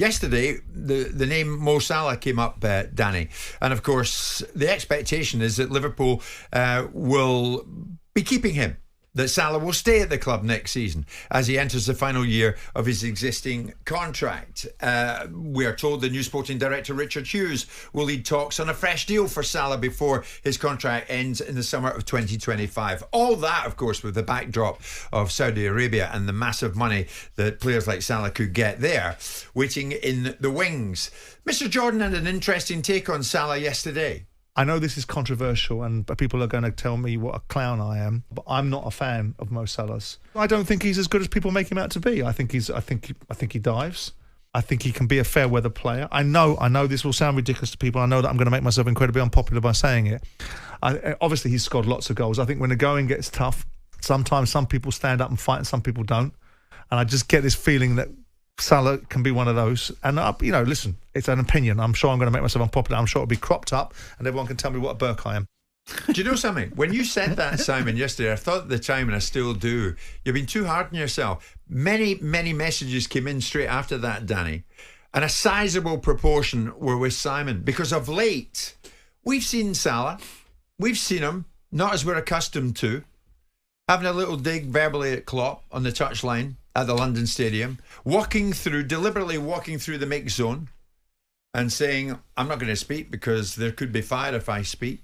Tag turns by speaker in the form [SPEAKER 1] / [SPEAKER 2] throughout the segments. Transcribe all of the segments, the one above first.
[SPEAKER 1] Yesterday, the name Mo Salah came up, Danny. And of course, the expectation is that Liverpool will be keeping him. That Salah will stay at the club next season as he enters the final year of his existing contract. We are told the new sporting director Richard Hughes will lead talks on a fresh deal for Salah before his contract ends in the summer of 2025. All that, of course, with the backdrop of Saudi Arabia and the massive money that players like Salah could get there, waiting in the wings. Mr. Jordan had an interesting take on Salah yesterday.
[SPEAKER 2] I know this is controversial and people are going to tell me what a clown I am, but I'm not a fan of Mo Salah's. I don't think he's as good as people make him out to be. I think he dives. I think he can be a fair weather player. I know this will sound ridiculous to people. I know that I'm going to make myself incredibly unpopular by saying it. Obviously, he's scored lots of goals. I think when the going gets tough, sometimes some people stand up and fight and some people don't. And I just get this feeling that Salah can be one of those. And, listen, it's an opinion. I'm sure I'm going to make myself unpopular. I'm sure it'll be cropped up and everyone can tell me what a Burke I am.
[SPEAKER 1] Do you know something? When you said that, Simon, yesterday, I thought at the time, and I still do, you've been too hard on yourself. Many, many messages came in straight after that, Danny. And a sizable proportion were with Simon. Because of late, we've seen Salah. We've seen him, not as we're accustomed to, having a little dig verbally at Klopp on the touchline at the London Stadium, deliberately walking through the mix zone and saying, I'm not going to speak because there could be fire if I speak.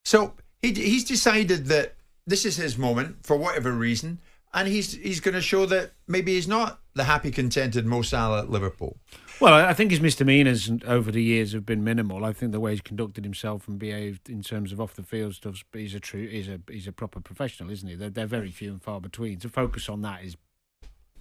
[SPEAKER 1] So he's decided that this is his moment for whatever reason, and he's going to show that maybe he's not the happy, contented Mo Salah at Liverpool.
[SPEAKER 3] Well, I think his misdemeanours over the years have been minimal. I think the way he's conducted himself and behaved in terms of off the field stuff, he's a proper professional, isn't he? They're very few and far between. To focus on that is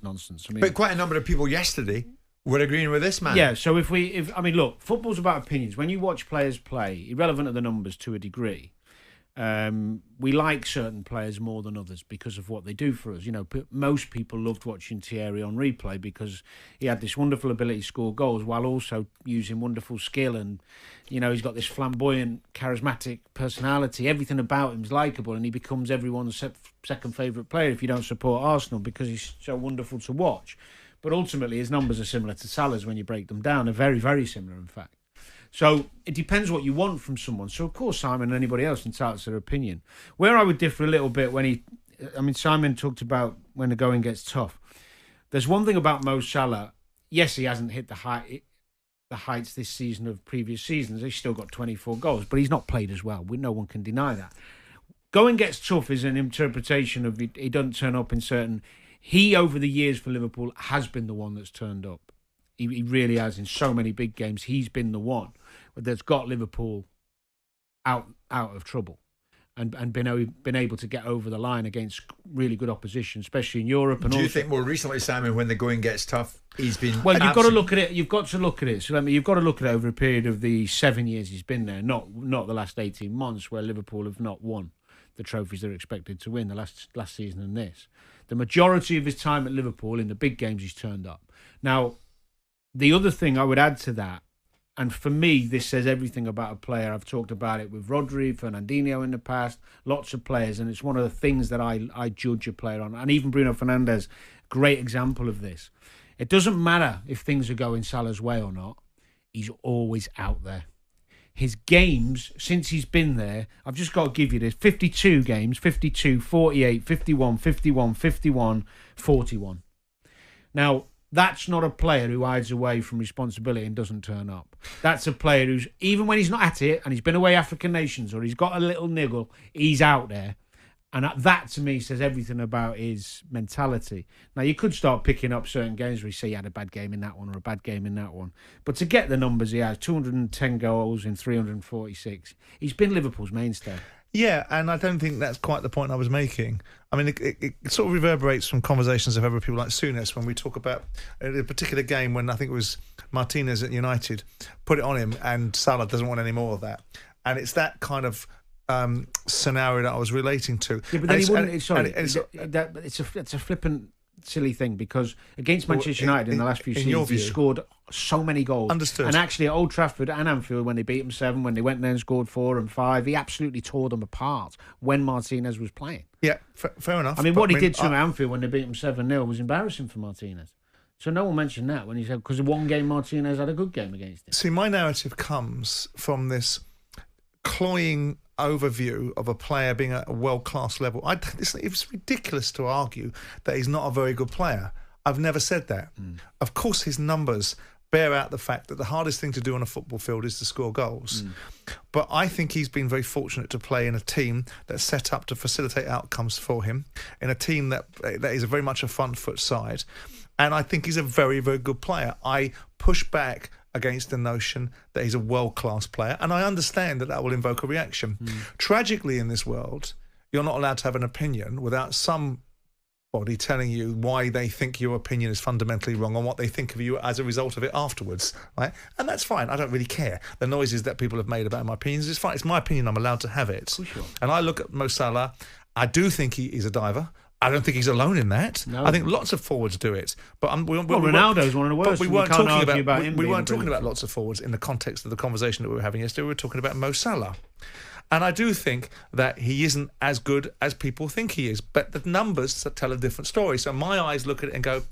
[SPEAKER 3] nonsense.
[SPEAKER 1] But quite a number of people yesterday were agreeing with this man.
[SPEAKER 3] Yeah. So look, football's about opinions. When you watch players play, irrelevant of the numbers to a degree, we like certain players more than others because of what they do for us. Most people loved watching Thierry on replay because he had this wonderful ability to score goals while also using wonderful skill, and he's got this flamboyant, charismatic personality. Everything about him is likeable, and he becomes everyone's second favourite player if you don't support Arsenal because he's so wonderful to watch. But ultimately, his numbers are similar to Salah's when you break them down. They're very, very similar, in fact. So it depends what you want from someone. So, of course, Simon and anybody else entitled to their opinion. Where I would differ a little bit Simon talked about when the going gets tough. There's one thing about Mo Salah. Yes, he hasn't hit the heights this season of previous seasons. He's still got 24 goals, but he's not played as well. No one can deny that. Going gets tough is an interpretation of he doesn't turn up in certain... He, over the years for Liverpool, has been the one that's turned up. He really has. In so many big games, he's been the one that's got Liverpool out of trouble and been able to get over the line against really good opposition, especially in Europe. And
[SPEAKER 1] do you think more recently, Simon, when the going gets tough, he's been...
[SPEAKER 3] Well, you've got to look at it. You've got to look at it. So you've got to look at it over a period of the 7 years he's been there, not the last 18 months where Liverpool have not won the trophies they're expected to win, the last season and this. The majority of his time at Liverpool, in the big games, he's turned up. Now, the other thing I would add to that, and for me, this says everything about a player. I've talked about it with Rodri, Fernandinho in the past, lots of players, and it's one of the things that I judge a player on. And even Bruno Fernandes, great example of this. It doesn't matter if things are going Salah's way or not. He's always out there. His games, since he's been there, I've just got to give you this, 52 games, 52, 48, 51, 51, 51, 41. Now, that's not a player who hides away from responsibility and doesn't turn up. That's a player who's, even when he's not at it and he's been away African nations or he's got a little niggle, he's out there. And that, to me, says everything about his mentality. Now, you could start picking up certain games where you say he had a bad game in that one or a bad game in that one. But to get the numbers he has, 210 goals in 346, he's been Liverpool's mainstay.
[SPEAKER 2] Yeah, and I don't think that's quite the point I was making. I mean, it sort of reverberates from conversations I've had with people like Souness when we talk about a particular game when I think it was Martinez at United, put it on him and Salah doesn't want any more of that. And it's that kind of scenario that I was relating to.
[SPEAKER 3] Yeah, but then he wouldn't. It's a flippant, silly thing because against Manchester United in the last few seasons, he scored so many goals.
[SPEAKER 2] Understood.
[SPEAKER 3] And actually, at Old Trafford and Anfield, when they beat them 7, when they went there and scored 4 and 5, he absolutely tore them apart when Martinez was playing.
[SPEAKER 2] Yeah, fair enough.
[SPEAKER 3] I mean, what he did to him at Anfield when they beat him 7-0 was embarrassing for Martinez. So no one mentioned that when he said, because one game Martinez had a good game against him.
[SPEAKER 2] See, my narrative comes from this cloying overview of a player being at a world-class level. It's ridiculous to argue that he's not a very good player. I've never said that. Of course, his numbers bear out the fact that the hardest thing to do on a football field is to score goals. But I think he's been very fortunate to play in a team that's set up to facilitate outcomes for him, in a team that is very much a front foot side. And I think he's a very, very good player. I push back against the notion that he's a world-class player, and I understand that that will invoke a reaction. Tragically, in this world, you're not allowed to have an opinion without somebody telling you why they think your opinion is fundamentally wrong and what they think of you as a result of it afterwards, right? And that's fine. I don't really care. The noises that people have made about my opinions is fine. It's my opinion. I'm allowed to have it.
[SPEAKER 3] Sure.
[SPEAKER 2] And I look at Mo Salah. I do think he is a diver. I don't think he's alone in that.
[SPEAKER 3] No.
[SPEAKER 2] I think lots of forwards do it. But
[SPEAKER 3] Ronaldo's one of the worst.
[SPEAKER 2] But we weren't talking about
[SPEAKER 3] him.
[SPEAKER 2] We weren't talking about lots of forwards in the context of the conversation that we were having yesterday. We were talking about Mo Salah. And I do think that he isn't as good as people think he is. But the numbers tell a different story. So my eyes look at it and go,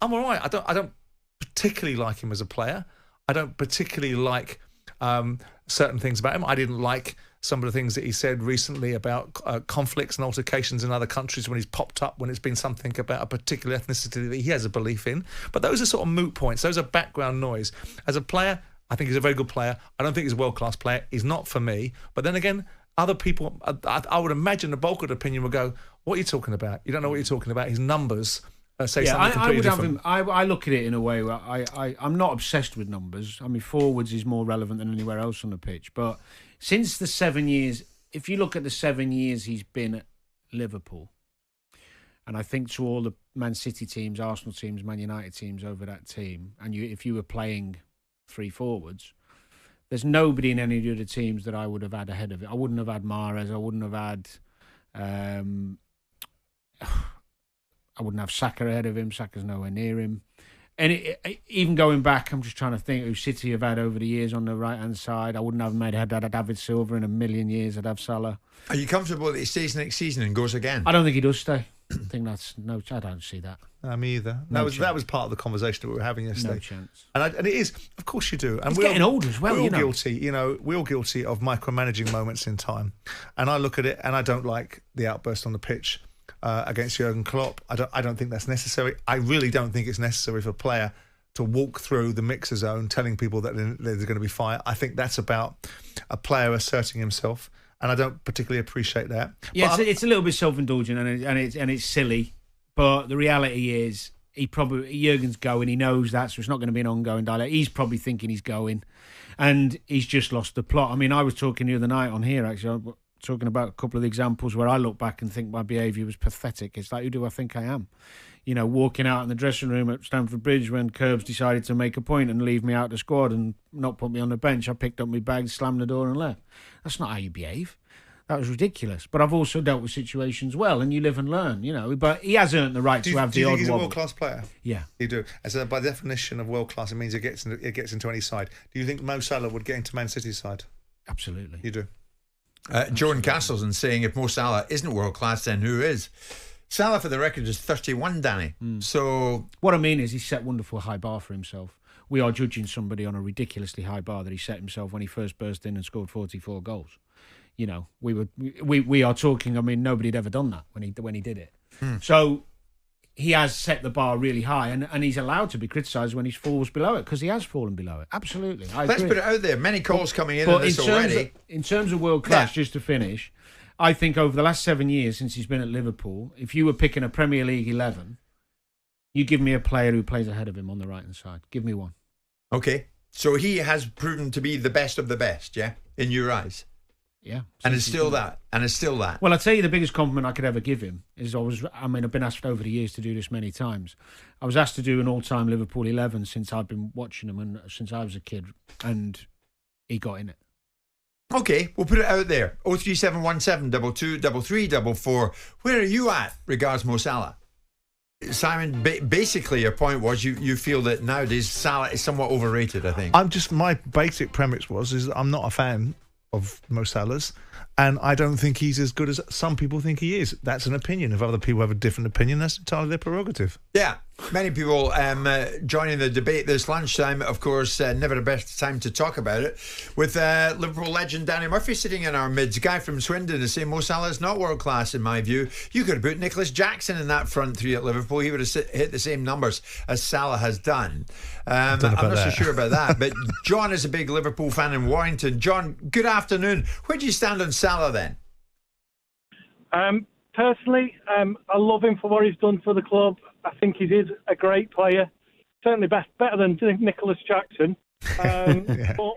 [SPEAKER 2] I'm all right. I don't particularly like him as a player. I don't particularly like certain things about him. I didn't like some of the things that he said recently about conflicts and altercations in other countries when he's popped up, when it's been something about a particular ethnicity that he has a belief in. But those are sort of moot points. Those are background noise. As a player, I think he's a very good player. I don't think he's a world-class player. He's not for me. But then again, other people, I would imagine the bulk of the opinion would go, what are you talking about? You don't know what you're talking about. His numbers say something completely different.
[SPEAKER 3] I look at it in a way where I'm not obsessed with numbers. I mean, forwards is more relevant than anywhere else on the pitch. But since the 7 years, if you look at the 7 years he's been at Liverpool, and I think to all the Man City teams, Arsenal teams, Man United teams over that team, and if you were playing three forwards, there's nobody in any of the other teams that I would have had ahead of it. I wouldn't have had Mahrez. I wouldn't have had... I wouldn't have Saka ahead of him. Saka's nowhere near him. And even going back, I'm just trying to think who City have had over the years on the right-hand side. I wouldn't have had David Silva in a million years. I'd have Salah.
[SPEAKER 1] Are you comfortable that he stays next season and goes again?
[SPEAKER 3] I don't think he does stay. I think that's no. I don't see that.
[SPEAKER 2] Me either. That was part of the conversation that we were having yesterday.
[SPEAKER 3] No chance.
[SPEAKER 2] And it is, of course, you do. And
[SPEAKER 3] he's getting older as well.
[SPEAKER 2] We're all guilty. We're all guilty of micromanaging moments in time. And I look at it, and I don't like the outburst on the pitch against Jurgen Klopp. I don't think that's necessary. I really don't think it's necessary for a player to walk through the mixer zone telling people that there's going to be fire. I think that's about a player asserting himself, and I don't particularly appreciate that.
[SPEAKER 3] Yeah, it's a little bit self-indulgent and it's silly, but the reality is Jurgen's going. He knows that, so it's not going to be an ongoing dialogue. He's probably thinking he's going, and he's just lost the plot. I mean, I was talking the other night on here, actually, talking about a couple of the examples where I look back and think my behaviour was pathetic. It's like, who do I think I am? Walking out in the dressing room at Stamford Bridge when Curbs decided to make a point and leave me out the squad and not put me on the bench. I picked up my bag, slammed the door and left. That's not how you behave. That was ridiculous. But I've also dealt with situations well, and you live and learn, But he has earned the right to have the odd wobble. Do you think he's a
[SPEAKER 2] world-class player?
[SPEAKER 3] Yeah.
[SPEAKER 2] You do. And so by definition of world-class, it means it gets into any side. Do you think Mo Salah would get into Man City's side?
[SPEAKER 3] Absolutely.
[SPEAKER 2] You do.
[SPEAKER 1] Jordan Castleton saying if Mo Salah isn't world class, then who is? Salah, for the record, is 31, Danny. So
[SPEAKER 3] what I mean is he's set wonderful high bar for himself. We are judging somebody on a ridiculously high bar that he set himself when he first burst in and scored 44 goals. We are talking. I mean, nobody had ever done that when he did it. So he has set the bar really high, and he's allowed to be criticised when he falls below it, because he has fallen below it. Absolutely.
[SPEAKER 1] Let's put it out there. Many calls coming in on this already.
[SPEAKER 3] In terms of world class, just to finish, I think over the last 7 years since he's been at Liverpool, if you were picking a Premier League 11, you give me a player who plays ahead of him on the right-hand side. Give me one.
[SPEAKER 1] Okay. So he has proven to be the best of the best, yeah, in your eyes?
[SPEAKER 3] Yeah.
[SPEAKER 1] And it's still that.
[SPEAKER 3] Well, I'll tell you the biggest compliment I could ever give him is I've been asked over the years to do this many times. I was asked to do an all-time Liverpool 11 since I've been watching them and since I was a kid, and he got in it.
[SPEAKER 1] Okay, we'll put it out there. 03717 223344. Where are you at regards Mo Salah? Simon, basically your point was you feel that nowadays Salah is somewhat overrated, I think.
[SPEAKER 2] My basic premise is I'm not a fan of Mo Salah's, and I don't think he's as good as some people think he is. That's an opinion. If other people have a different opinion, that's entirely their prerogative.
[SPEAKER 1] Yeah, Many people joining the debate this lunchtime. Of course, never the best time to talk about it. With Liverpool legend Danny Murphy sitting in our midst. Guy from Swindon is saying Mo Salah is not world class in my view. You could have put Nicholas Jackson in that front three at Liverpool. He would have hit the same numbers as Salah has done. I'm not so sure about that. But John is a big Liverpool fan in Warrington. John, good afternoon. Where do you stand on Salah then?
[SPEAKER 4] Personally, I love him for what he's done for the club. I think he is a great player. Certainly better than Nicholas Jackson.
[SPEAKER 2] Yeah.
[SPEAKER 4] But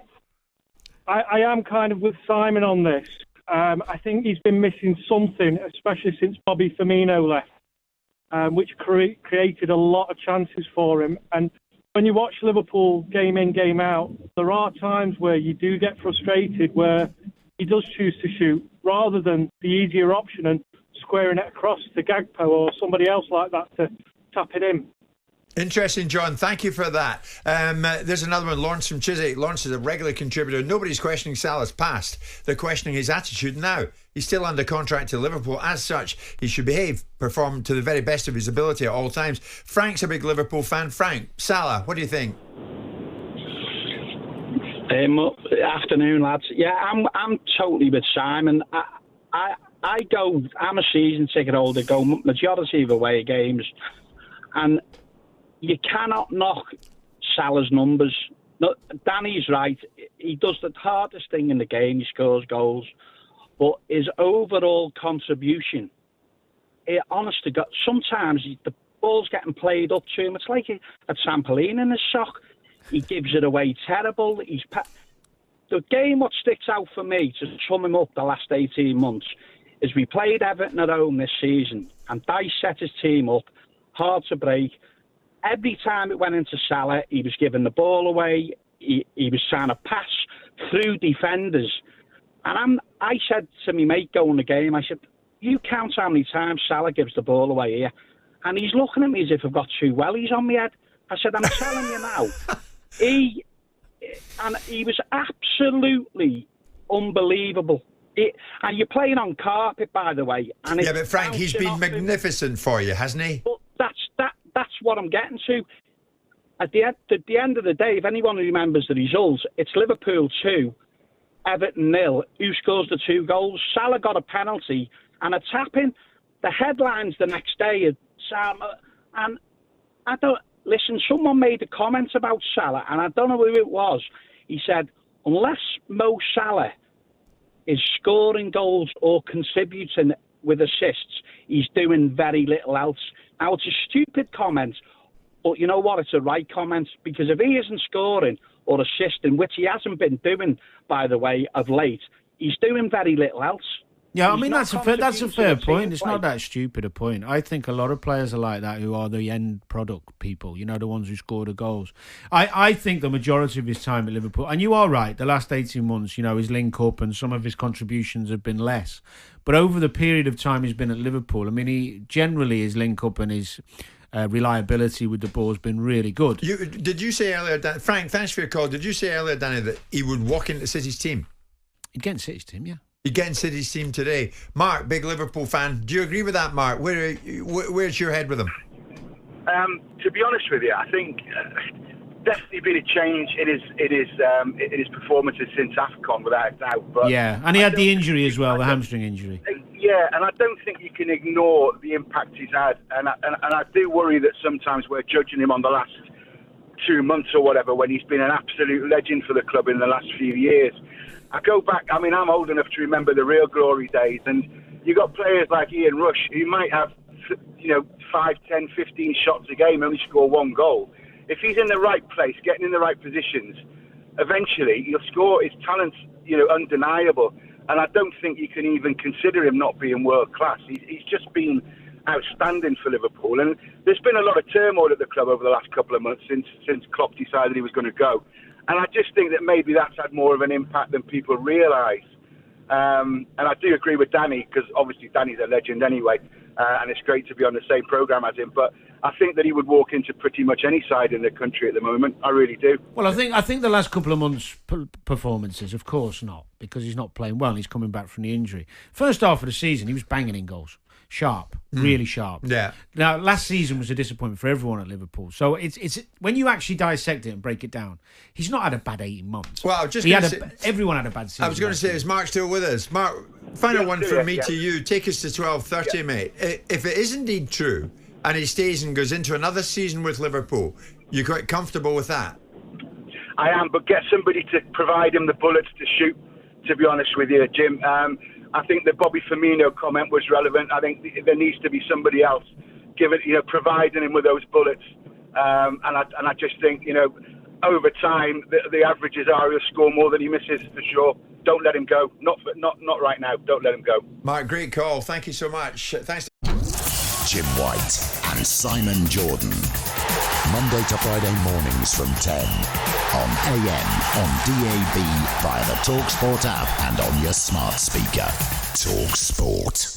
[SPEAKER 4] I am kind of with Simon on this. I think he's been missing something, especially since Bobby Firmino left, which created a lot of chances for him. And when you watch Liverpool game in, game out, there are times where you do get frustrated where he does choose to shoot rather than the easier option and squaring it across to Gagpo or somebody else like that to tap it in.
[SPEAKER 1] Interesting, John. Thank you for that. There's another one, Lawrence from Chiswick. Lawrence is a regular contributor. Nobody's questioning Salah's past. They're questioning his attitude now. He's still under contract to Liverpool. As such, he should perform to the very best of his ability at all times. Frank's a big Liverpool fan. Frank, Salah, what do you think?
[SPEAKER 5] Afternoon, lads. Yeah, I'm totally with Simon. I'm a season ticket holder, go majority of away games, and you cannot knock Salah's numbers. No, Danny's right. He does the hardest thing in the game. He scores goals, but his overall contribution, honest to God, sometimes the ball's getting played up to him. It's like a trampoline in his sock. He gives it away terrible. The game what sticks out for me to sum him up the last 18 months is we played Everton at home this season and Dice set his team up, hard to break. Every time it went into Salah, he was giving the ball away. He was trying to pass through defenders. And I said to my mate going the game, I said, you count how many times Salah gives the ball away here. And he's looking at me as if I've got two wellies on my head. I said, I'm telling you now, he was absolutely unbelievable. And you're playing on carpet, by the way. And
[SPEAKER 1] yeah, but Frank, he's been magnificent for you, hasn't he?
[SPEAKER 5] But that's what I'm getting to. At the end of the day, if anyone remembers the results, it's Liverpool 2, Everton 0. Who scores the 2 goals? Salah got a penalty and a tap-in. The headlines the next day, and I don't... Listen, someone made a comment about Salah, and I don't know who it was. He said, unless Mo Salah is scoring goals or contributing with assists, he's doing very little else. Now, it's a stupid comment, but you know what? It's a right comment, because if he isn't scoring or assisting, which he hasn't been doing, by the way, of late, he's doing very little else.
[SPEAKER 3] Yeah, I mean, that's a fair point. It's not that stupid a point. I think a lot of players are like that, who are the end product people, you know, the ones who score the goals. I think the majority of his time at Liverpool, and you are right, the last 18 months, you know, his link up and some of his contributions have been less. But over the period of time he's been at Liverpool, I mean, generally his link up and his reliability with the ball has been really good.
[SPEAKER 1] Did you say earlier, Frank, thanks for your call. Did you say earlier, Danny, that he would walk into City's team?
[SPEAKER 3] He'd get in City's team, yeah.
[SPEAKER 1] He'd get in City's team today. Mark, big Liverpool fan. Do you agree with that, Mark? Where's your head with him?
[SPEAKER 6] To be honest with you, I think definitely been a change in his performances since AFCON, without a doubt. But
[SPEAKER 3] yeah, and he had the injury as well, the hamstring injury.
[SPEAKER 6] Yeah, and I don't think you can ignore the impact he's had. And I do worry that sometimes we're judging him on the last 2 months or whatever, when he's been an absolute legend for the club in the last few years. I go back, I mean, I'm old enough to remember the real glory days, and you got players like Ian Rush who might have, 5, 10, 15 shots a game, only score 1 goal. If he's in the right place, getting in the right positions, eventually he'll score. His talent's, undeniable, and I don't think you can even consider him not being world class. He's just been outstanding for Liverpool, and there's been a lot of turmoil at the club over the last couple of months since Klopp decided he was going to go. And I just think that maybe that's had more of an impact than people realise. And I do agree with Danny, because obviously Danny's a legend anyway, and it's great to be on the same programme as him. But I think that he would walk into pretty much any side in the country at the moment. I really do.
[SPEAKER 3] Well, I think the last couple of months' performances, of course not, because he's not playing well and he's coming back from the injury. First half of the season, he was banging in goals. sharp, really sharp.
[SPEAKER 1] Yeah.
[SPEAKER 3] Now, last season was a disappointment for everyone at Liverpool. So it's when you actually dissect it and break it down, he's not had a bad 18 months.
[SPEAKER 1] Well, just
[SPEAKER 3] everyone had a bad season.
[SPEAKER 1] I was going to say, is Mark still with us? Mark, final one from me to you. Take us to 12:30, mate. If it is indeed true, and he stays and goes into another season with Liverpool, you're quite comfortable with that?
[SPEAKER 6] I am, but get somebody to provide him the bullets to shoot, to be honest with you, Jim. I think the Bobby Firmino comment was relevant. I think there needs to be somebody else providing him with those bullets. And I just think, over time, the averages are he'll score more than he misses for sure. Don't let him go. Not right now. Don't let him go.
[SPEAKER 1] Mark, great call. Thank you so much. Thanks.
[SPEAKER 7] Jim White and Simon Jordan. Monday to Friday mornings from 10 on AM, on DAB, via the talkSPORT app and on your smart speaker. talkSPORT.